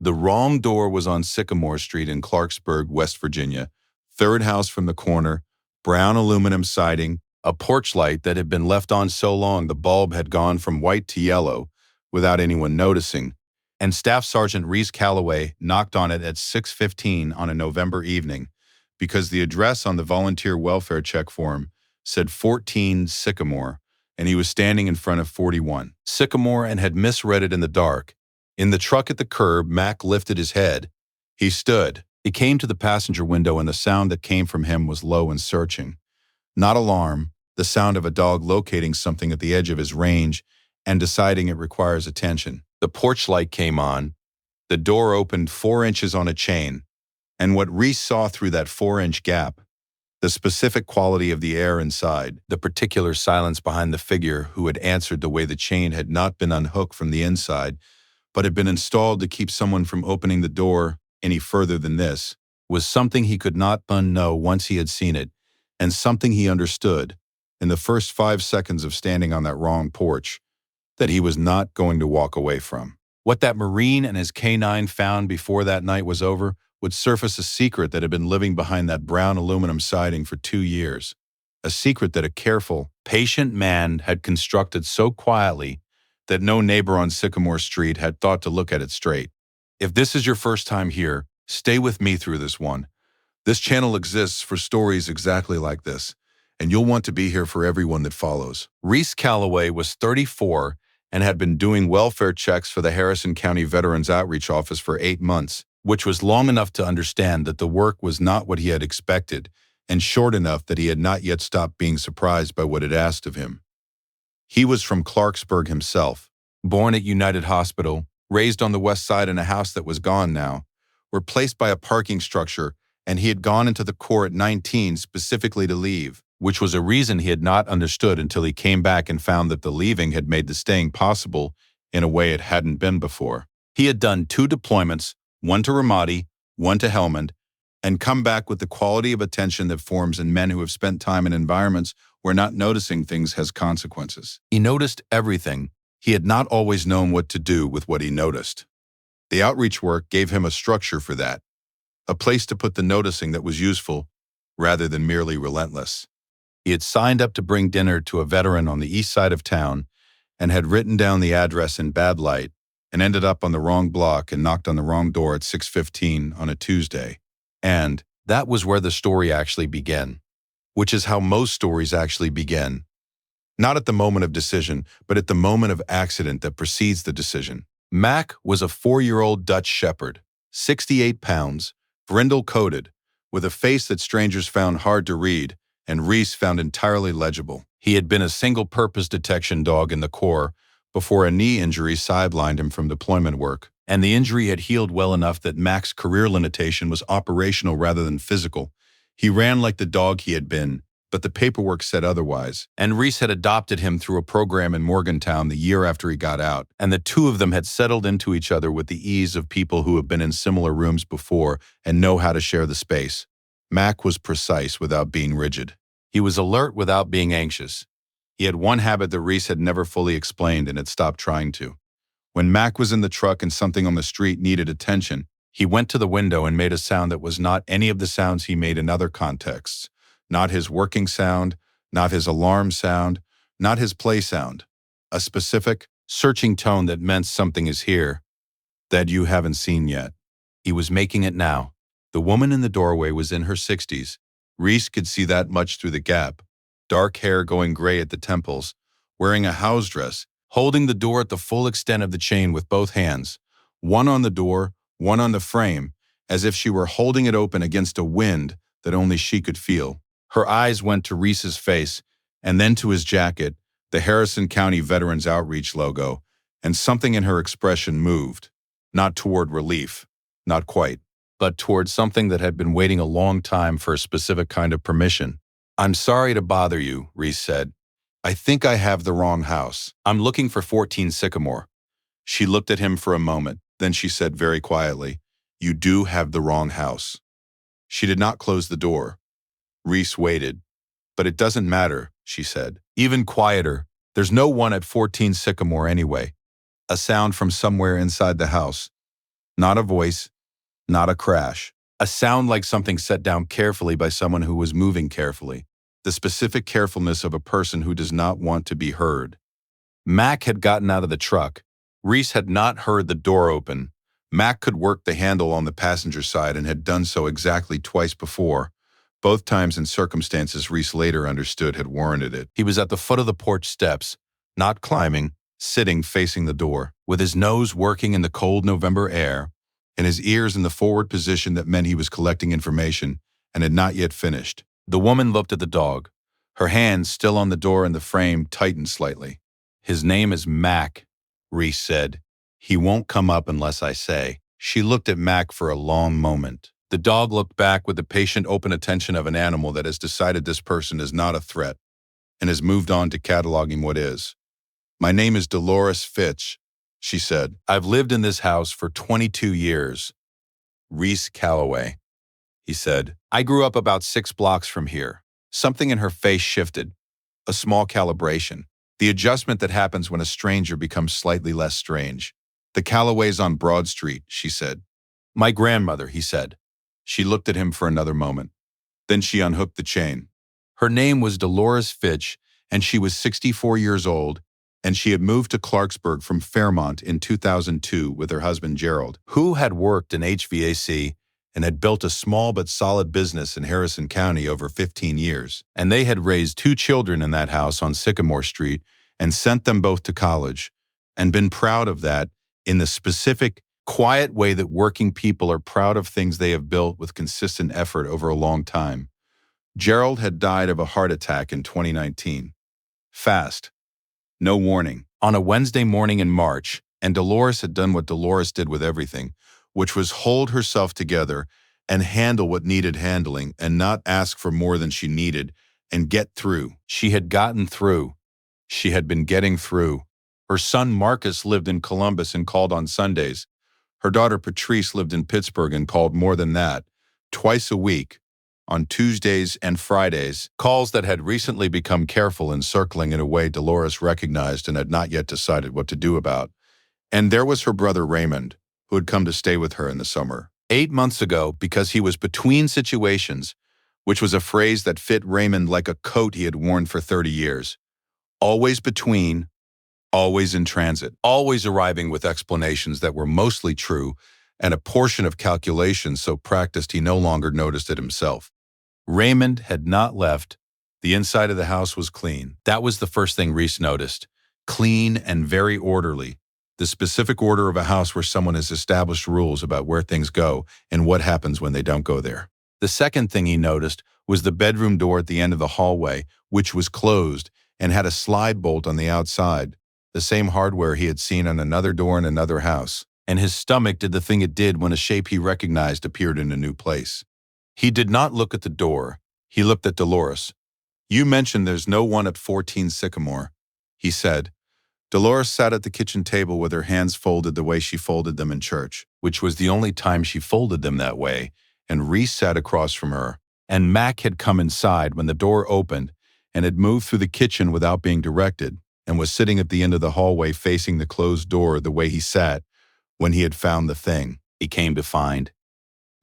The wrong door was on Sycamore Street in Clarksburg, West Virginia. Third house from the corner, brown aluminum siding, a porch light that had been left on so long the bulb had gone from white to yellow without anyone noticing, and Staff Sergeant Reese Calloway knocked on it at 6:15 on a November evening because the address on the volunteer welfare check form said 14 Sycamore, and he was standing in front of 41 Sycamore and had misread it in the dark. In the truck at the curb, Mac lifted his head. He stood. He came to the passenger window, and the sound that came from him was low and searching. Not alarm, the sound of a dog locating something at the edge of his range and deciding it requires attention. The porch light came on. The door opened 4 inches on a chain, and what Reese saw through that 4-inch gap, the specific quality of the air inside, the particular silence behind the figure who had answered the way the chain had not been unhooked from the inside, but had been installed to keep someone from opening the door any further than this, was something he could not unknow once he had seen it, and something he understood, in the first 5 seconds of standing on that wrong porch, that he was not going to walk away from. What that Marine and his K-9 found before that night was over would surface a secret that had been living behind that brown aluminum siding for 2 years, a secret that a careful, patient man had constructed so quietly that no neighbor on Sycamore Street had thought to look at it straight. If this is your first time here, stay with me through this one. This channel exists for stories exactly like this, and you'll want to be here for everyone that follows. Reese Calloway was 34 and had been doing welfare checks for the Harrison County Veterans Outreach Office for 8 months, which was long enough to understand that the work was not what he had expected, and short enough that he had not yet stopped being surprised by what it asked of him. He was from Clarksburg himself, born at United Hospital, raised on the west side in a house that was gone now, replaced by a parking structure, and he had gone into the Corps at 19 specifically to leave, which was a reason he had not understood until he came back and found that the leaving had made the staying possible in a way it hadn't been before. He had done 2 deployments, one to Ramadi, one to Helmand, and come back with the quality of attention that forms in men who have spent time in environments where not noticing things has consequences. He noticed everything. He had not always known what to do with what he noticed. The outreach work gave him a structure for that, a place to put the noticing that was useful rather than merely relentless. He had signed up to bring dinner to a veteran on the east side of town and had written down the address in bad light and ended up on the wrong block and knocked on the wrong door at 6:15 on a Tuesday. And that was where the story actually began, which is how most stories actually begin. Not at the moment of decision, but at the moment of accident that precedes the decision. Mac was a 4-year-old Dutch Shepherd, 68 pounds, brindle-coated, with a face that strangers found hard to read and Reese found entirely legible. He had been a single-purpose detection dog in the Corps before a knee injury sidelined him from deployment work, and the injury had healed well enough that Mac's career limitation was operational rather than physical. He ran like the dog he had been, but the paperwork said otherwise, and Reese had adopted him through a program in Morgantown the year after he got out, and the two of them had settled into each other with the ease of people who have been in similar rooms before and know how to share the space. Mac was precise without being rigid. He was alert without being anxious. He had one habit that Reese had never fully explained and had stopped trying to. When Mac was in the truck and something on the street needed attention, he went to the window and made a sound that was not any of the sounds he made in other contexts. Not his working sound, not his alarm sound, not his play sound. A specific, searching tone that meant something is here that you haven't seen yet. He was making it now. The woman in the doorway was in her 60s. Reese could see that much through the gap. Dark hair going gray at the temples, wearing a house dress, holding the door at the full extent of the chain with both hands, one on the door, one on the frame, as if she were holding it open against a wind that only she could feel. Her eyes went to Reese's face, and then to his jacket, the Harrison County Veterans Outreach logo, and something in her expression moved, not toward relief, not quite, but toward something that had been waiting a long time for a specific kind of permission. "I'm sorry to bother you," Reese said. "I think I have the wrong house. I'm looking for 14 Sycamore." She looked at him for a moment, then she said very quietly, "You do have the wrong house." She did not close the door. Reese waited. "But it doesn't matter," she said. Even quieter, "There's no one at 14 Sycamore anyway." A sound from somewhere inside the house. Not a voice, not a crash. A sound like something set down carefully by someone who was moving carefully. The specific carefulness of a person who does not want to be heard. Mac had gotten out of the truck. Reese had not heard the door open. Mac could work the handle on the passenger side and had done so exactly twice before, both times in circumstances Reese later understood had warranted it. He was at the foot of the porch steps, not climbing, sitting facing the door, with his nose working in the cold November air, and his ears in the forward position that meant he was collecting information and had not yet finished. The woman looked at the dog. Her hands, still on the door and the frame, tightened slightly. "His name is Mac," Reese said. "He won't come up unless I say." She looked at Mac for a long moment. The dog looked back with the patient, open attention of an animal that has decided this person is not a threat and has moved on to cataloging what is. "My name is Dolores Fitch," she said. "I've lived in this house for 22 years. Reese Calloway," he said. "I grew up about 6 blocks from here." Something in her face shifted. A small calibration. The adjustment that happens when a stranger becomes slightly less strange. "The Calloways on Broad Street," she said. "My grandmother," he said. She looked at him for another moment. Then she unhooked the chain. Her name was Dolores Fitch, and she was 64 years old, and she had moved to Clarksburg from Fairmont in 2002 with her husband Gerald, who had worked in HVAC and had built a small but solid business in Harrison County over 15 years. And they had raised 2 children in that house on Sycamore Street and sent them both to college, and been proud of that in the specific, quiet way that working people are proud of things they have built with consistent effort over a long time. Gerald had died of a heart attack in 2019. Fast. No warning. On a Wednesday morning in March, and Dolores had done what Dolores did with everything, which was hold herself together and handle what needed handling and not ask for more than she needed and get through. She had gotten through. She had been getting through. Her son Marcus lived in Columbus and called on Sundays. Her daughter Patrice lived in Pittsburgh and called more than that, twice a week, on Tuesdays and Fridays, calls that had recently become careful and circling in a way Dolores recognized and had not yet decided what to do about. And there was her brother Raymond, who had come to stay with her in the summer. 8 months ago, because he was between situations, which was a phrase that fit Raymond like a coat he had worn for 30 years. Always between, always in transit, always arriving with explanations that were mostly true and a portion of calculation so practiced he no longer noticed it himself. Raymond had not left. The inside of the house was clean. That was the first thing Reese noticed. Clean and very orderly. The specific order of a house where someone has established rules about where things go and what happens when they don't go there. The second thing he noticed was the bedroom door at the end of the hallway, which was closed and had a slide bolt on the outside, the same hardware he had seen on another door in another house. And his stomach did the thing it did when a shape he recognized appeared in a new place. He did not look at the door. He looked at Dolores. "You mentioned there's no one at 14 Sycamore," he said. Dolores sat at the kitchen table with her hands folded the way she folded them in church, which was the only time she folded them that way, and Reese sat across from her. And Mac had come inside when the door opened and had moved through the kitchen without being directed, and was sitting at the end of the hallway facing the closed door the way he sat when he had found the thing he came to find.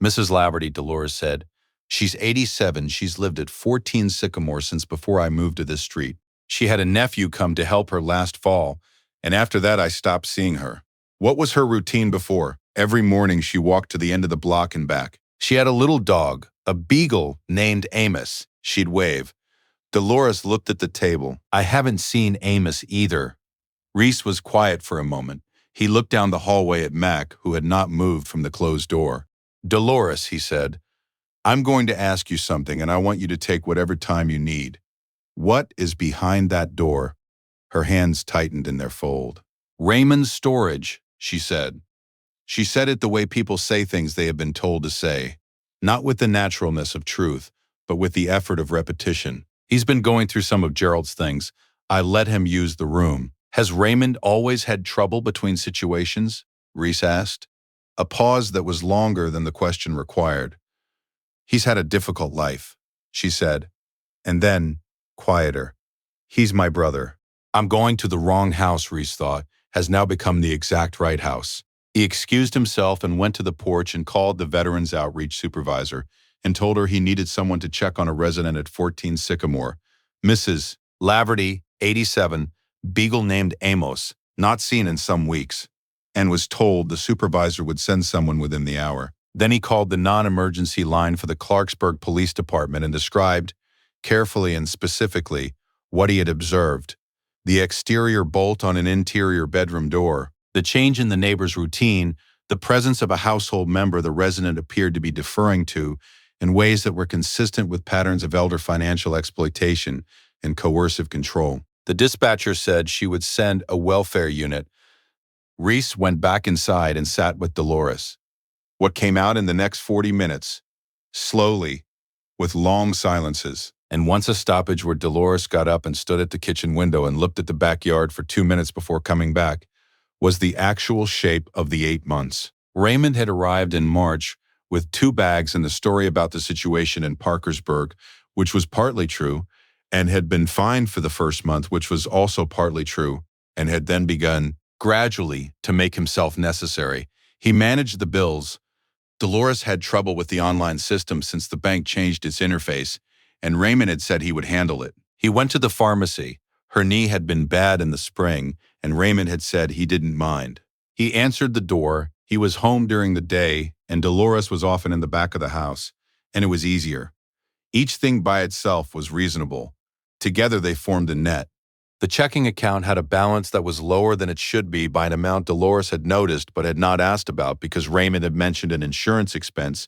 "Mrs. Laverty," Dolores said. "She's 87. She's lived at 14 Sycamore since before I moved to this street. She had a nephew come to help her last fall, and after that I stopped seeing her." What was her routine before? Every morning she walked to the end of the block and back. She had a little dog, a beagle named Amos. She'd wave. Dolores looked at the table. "I haven't seen Amos either." Reese was quiet for a moment. He looked down the hallway at Mac, who had not moved from the closed door. "Dolores," he said, "I'm going to ask you something, and I want you to take whatever time you need. What is behind that door?" Her hands tightened in their fold. "Raymond's storage," she said. She said it the way people say things they have been told to say, not with the naturalness of truth, but with the effort of repetition. "He's been going through some of Gerald's things. I let him use the room." "Has Raymond always had trouble between situations?" Reese asked. A pause that was longer than the question required. "He's had a difficult life," she said, and then, quieter. "He's my brother." I'm going to the wrong house, Reese thought, has now become the exact right house. He excused himself and went to the porch and called the Veterans Outreach supervisor and told her he needed someone to check on a resident at 14 Sycamore, Mrs. Laverty, 87, beagle named Amos, not seen in some weeks, and was told the supervisor would send someone within the hour. Then he called the non-emergency line for the Clarksburg Police Department and described, carefully and specifically, what he had observed: the exterior bolt on an interior bedroom door, the change in the neighbor's routine, the presence of a household member the resident appeared to be deferring to in ways that were consistent with patterns of elder financial exploitation and coercive control. The dispatcher said she would send a welfare unit. Reese went back inside and sat with Dolores. What came out in the next 40 minutes? Slowly, with long silences. And once a stoppage where Dolores got up and stood at the kitchen window and looked at the backyard for 2 minutes before coming back, was the actual shape of the 8 months. Raymond had arrived in March with 2 bags and the story about the situation in Parkersburg, which was partly true, and had been fined for the first month, which was also partly true, and had then begun gradually to make himself necessary. He managed the bills. Dolores had trouble with the online system since the bank changed its interface, and Raymond had said he would handle it. He went to the pharmacy. Her knee had been bad in the spring, and Raymond had said he didn't mind. He answered the door. He was home during the day, and Dolores was often in the back of the house, and it was easier. Each thing by itself was reasonable. Together they formed a net. The checking account had a balance that was lower than it should be by an amount Dolores had noticed but had not asked about because Raymond had mentioned an insurance expense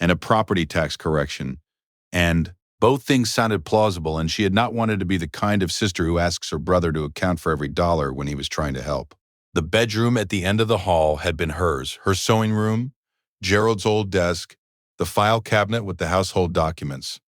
and a property tax correction, and both things sounded plausible, and she had not wanted to be the kind of sister who asks her brother to account for every dollar when he was trying to help. The bedroom at the end of the hall had been hers, her sewing room, Gerald's old desk, the file cabinet with the household documents.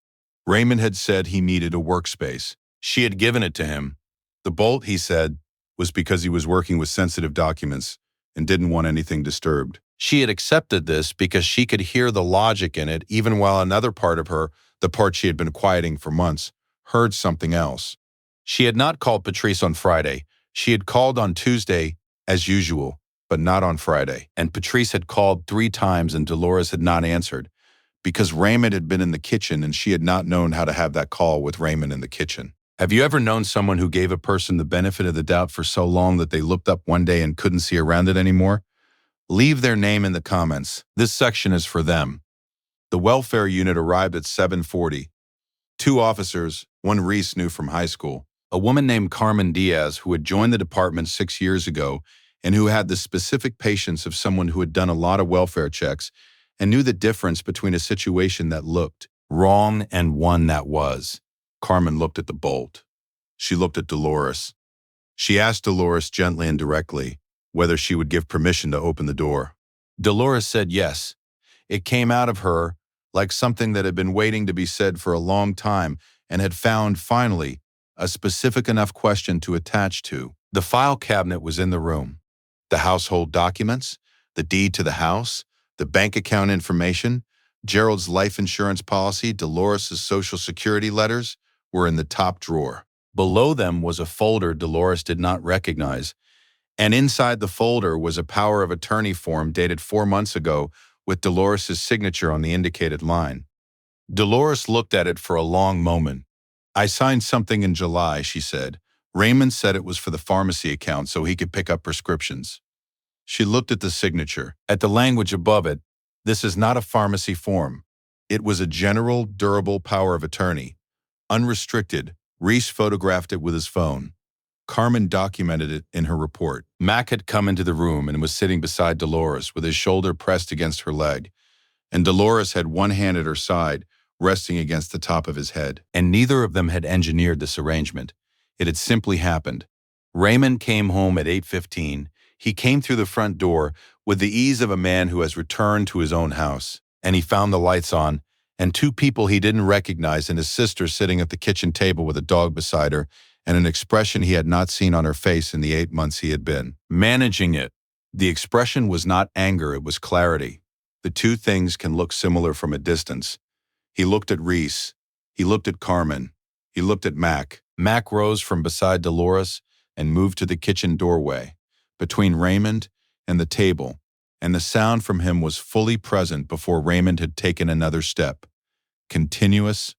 Raymond had said he needed a workspace. She had given it to him. The bolt, he said, was because he was working with sensitive documents and didn't want anything disturbed. She had accepted this because she could hear the logic in it, even while another part of her, the part she had been quieting for months, heard something else. She had not called Patrice on Friday. She had called on Tuesday, as usual, but not on Friday. And Patrice had called 3 times and Dolores had not answered, because Raymond had been in the kitchen and she had not known how to have that call with Raymond in the kitchen. Have you ever known someone who gave a person the benefit of the doubt for so long that they looked up one day and couldn't see around it anymore? Leave their name in the comments. This section is for them. The welfare unit arrived at 7:40. 2 officers, one Reese knew from high school, a woman named Carmen Diaz who had joined the department 6 years ago and who had the specific patience of someone who had done a lot of welfare checks and knew the difference between a situation that looked wrong and one that was. Carmen looked at the bolt. She looked at Dolores. She asked Dolores gently and directly whether she would give permission to open the door. Dolores said yes. It came out of her like something that had been waiting to be said for a long time and had found, finally, a specific enough question to attach to. The file cabinet was in the room. The household documents, the deed to the house, the bank account information, Gerald's life insurance policy, Dolores' social security letters were in the top drawer. Below them was a folder Dolores did not recognize, and inside the folder was a power of attorney form dated 4 months ago with Dolores' signature on the indicated line. Dolores looked at it for a long moment. I signed something in July, she said. Raymond said it was for the pharmacy account so he could pick up prescriptions. She looked at the signature, at the language above it. This is not a pharmacy form. It was a general, durable power of attorney. Unrestricted, Reese photographed it with his phone. Carmen documented it in her report. Mac had come into the room and was sitting beside Dolores with his shoulder pressed against her leg, and Dolores had one hand at her side, resting against the top of his head. And neither of them had engineered this arrangement. It had simply happened. Raymond came home at 8:15. He came through the front door with the ease of a man who has returned to his own house, and he found the lights on, and 2 people he didn't recognize and his sister sitting at the kitchen table with a dog beside her, and an expression he had not seen on her face in the 8 months he had been managing it. The expression was not anger, it was clarity. The 2 things can look similar from a distance. He looked at Reese. He looked at Carmen. He looked at Mac. Mac rose from beside Dolores and moved to the kitchen doorway, between Raymond and the table, and the sound from him was fully present before Raymond had taken another step. Continuous,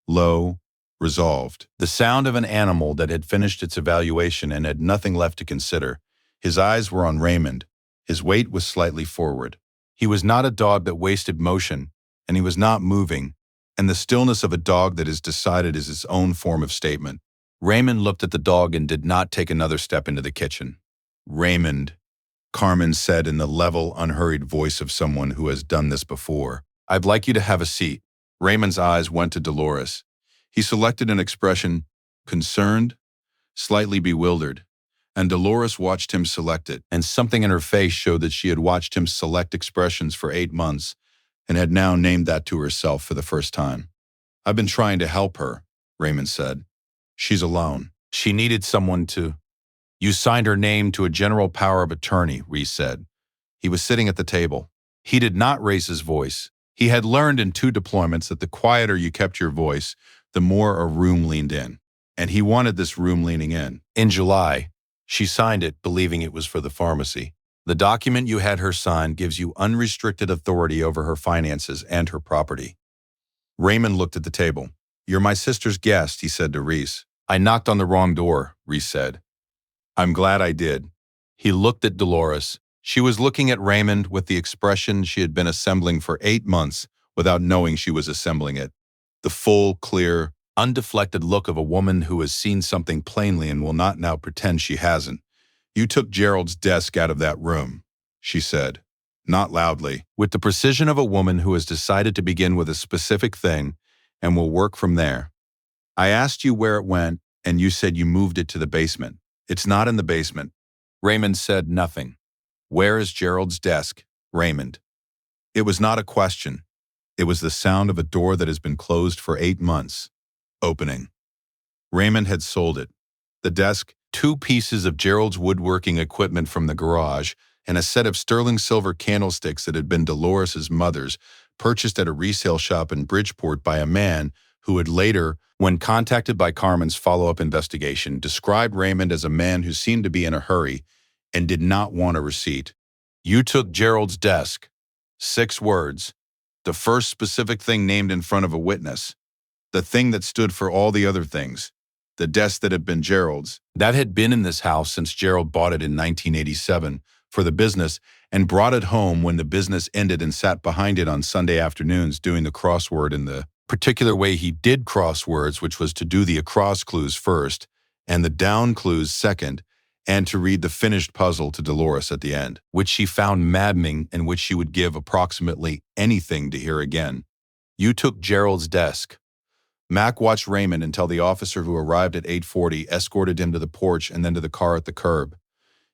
low, resolved. The sound of an animal that had finished its evaluation and had nothing left to consider. His eyes were on Raymond. His weight was slightly forward. He was not a dog that wasted motion, and he was not moving, and the stillness of a dog that is decided is its own form of statement. Raymond looked at the dog and did not take another step into the kitchen. "Raymond," Carmen said in the level, unhurried voice of someone who has done this before, "I'd like you to have a seat." Raymond's eyes went to Dolores. He selected an expression, concerned, slightly bewildered, and Dolores watched him select it, and something in her face showed that she had watched him select expressions for 8 months and had now named that to herself for the first time. "I've been trying to help her," Raymond said. "She's alone. She needed someone to—" "You signed her name to a general power of attorney," Reese said. He was sitting at the table. He did not raise his voice. He had learned in 2 deployments that the quieter you kept your voice, the more a room leaned in. And he wanted this room leaning in. "In July, she signed it, believing it was for the pharmacy. The document you had her sign gives you unrestricted authority over her finances and her property." Raymond looked at the table. "You're my sister's guest," he said to Reese. "I knocked on the wrong door," Reese said. "I'm glad I did." He looked at Dolores. She was looking at Raymond with the expression she had been assembling for 8 months without knowing she was assembling it. The full, clear, undeflected look of a woman who has seen something plainly and will not now pretend she hasn't. "You took Gerald's desk out of that room," she said, not loudly, with the precision of a woman who has decided to begin with a specific thing and will work from there. "I asked you where it went, and you said you moved it to the basement. It's not in the basement." Raymond said nothing. "Where is Gerald's desk, Raymond?" It was not a question. It was the sound of a door that has been closed for 8 months, opening. Raymond had sold it. The desk, 2 pieces of Gerald's woodworking equipment from the garage, and a set of sterling silver candlesticks that had been Dolores's mother's, purchased at a resale shop in Bridgeport by a man who had later, when contacted by Carmen's follow-up investigation, described Raymond as a man who seemed to be in a hurry and did not want a receipt. "You took Gerald's desk." 6 words. The first specific thing named in front of a witness. The thing that stood for all the other things. The desk that had been Gerald's. That had been in this house since Gerald bought it in 1987 for the business and brought it home when the business ended and sat behind it on Sunday afternoons doing the crossword in the particular way he did crosswords, which was to do the across clues first and the down clues second, and to read the finished puzzle to Dolores at the end, which she found maddening and which she would give approximately anything to hear again. "You took Gerald's desk." Mac watched Raymond until the officer who arrived at 8:40 escorted him to the porch and then to the car at the curb.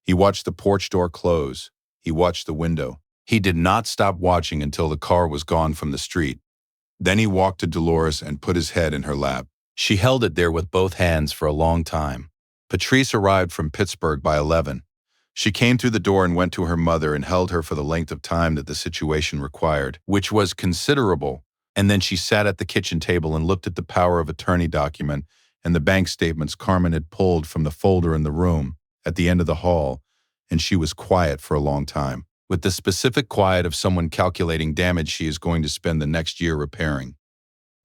He watched the porch door close. He watched the window. He did not stop watching until the car was gone from the street. Then he walked to Dolores and put his head in her lap. She held it there with both hands for a long time. Patrice arrived from Pittsburgh by 11. She came through the door and went to her mother and held her for the length of time that the situation required, which was considerable, and then she sat at the kitchen table and looked at the power of attorney document and the bank statements Carmen had pulled from the folder in the room at the end of the hall, and she was quiet for a long time, with the specific quiet of someone calculating damage she is going to spend the next year repairing.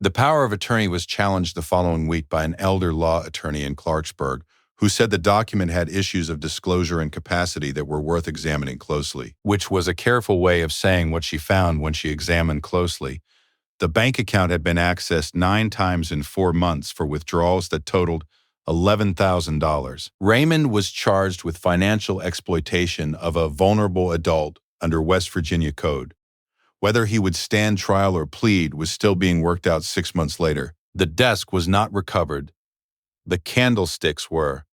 The power of attorney was challenged the following week by an elder law attorney in Clarksburg, who said the document had issues of disclosure and capacity that were worth examining closely, which was a careful way of saying what she found when she examined closely. The bank account had been accessed 9 times in 4 months for withdrawals that totaled $11,000. Raymond was charged with financial exploitation of a vulnerable adult under West Virginia Code. Whether he would stand trial or plead was still being worked out 6 months later. The desk was not recovered. The candlesticks were.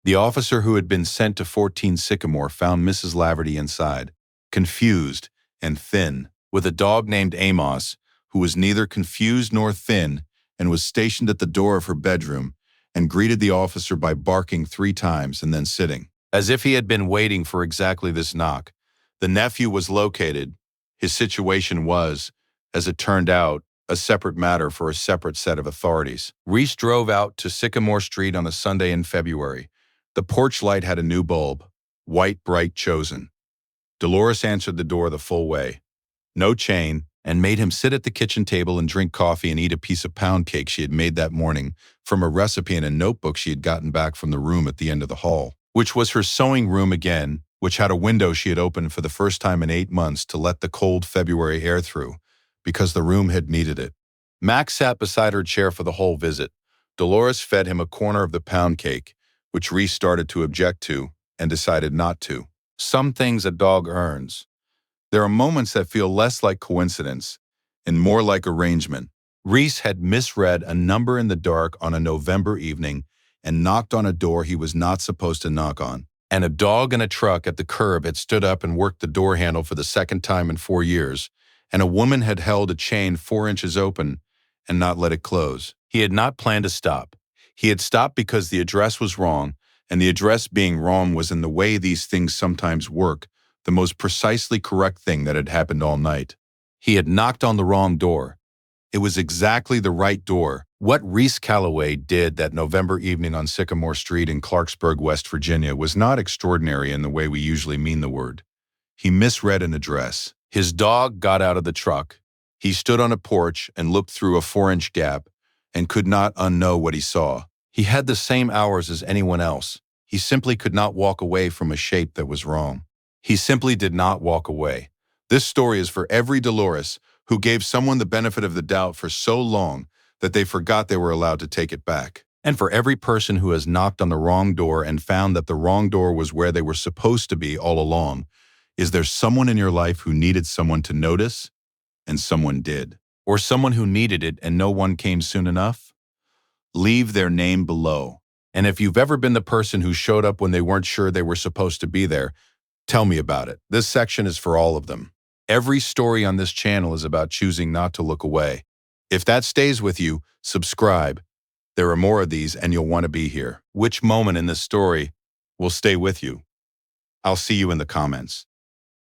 The officer who had been sent to 14 Sycamore found Mrs. Laverty inside, confused and thin, with a dog named Amos, who was neither confused nor thin and was stationed at the door of her bedroom and greeted the officer by barking 3 times and then sitting, as if he had been waiting for exactly this knock. The nephew was located. His situation was, as it turned out, a separate matter for a separate set of authorities. Reese drove out to Sycamore Street on a Sunday in February. The porch light had a new bulb, white, bright, chosen. Dolores answered the door the full way, no chain, and made him sit at the kitchen table and drink coffee and eat a piece of pound cake she had made that morning from a recipe in a notebook she had gotten back from the room at the end of the hall, which was her sewing room again, which had a window she had opened for the first time in 8 months to let the cold February air through, because the room had needed it. Max sat beside her chair for the whole visit. Dolores fed him a corner of the pound cake, which Reese started to object to and decided not to. Some things a dog earns. There are moments that feel less like coincidence and more like arrangement. Reese had misread a number in the dark on a November evening and knocked on a door he was not supposed to knock on. And a dog in a truck at the curb had stood up and worked the door handle for the second time in 4 years, and a woman had held a chain 4 inches open and not let it close. He had not planned to stop. He had stopped because the address was wrong, and the address being wrong was in the way these things sometimes work, the most precisely correct thing that had happened all night. He had knocked on the wrong door. It was exactly the right door. What Reese Calloway did that November evening on Sycamore Street in Clarksburg, West Virginia, was not extraordinary in the way we usually mean the word. He misread an address. His dog got out of the truck. He stood on a porch and looked through a 4-inch gap and could not unknow what he saw. He had the same hours as anyone else. He simply could not walk away from a shape that was wrong. He simply did not walk away. This story is for every Dolores who gave someone the benefit of the doubt for so long that they forgot they were allowed to take it back. And for every person who has knocked on the wrong door and found that the wrong door was where they were supposed to be all along. Is there someone in your life who needed someone to notice, and someone did? Or someone who needed it and no one came soon enough? Leave their name below. And if you've ever been the person who showed up when they weren't sure they were supposed to be there, tell me about it. This section is for all of them. Every story on this channel is about choosing not to look away. If that stays with you, subscribe. There are more of these and you'll want to be here. Which moment in this story will stay with you? I'll see you in the comments.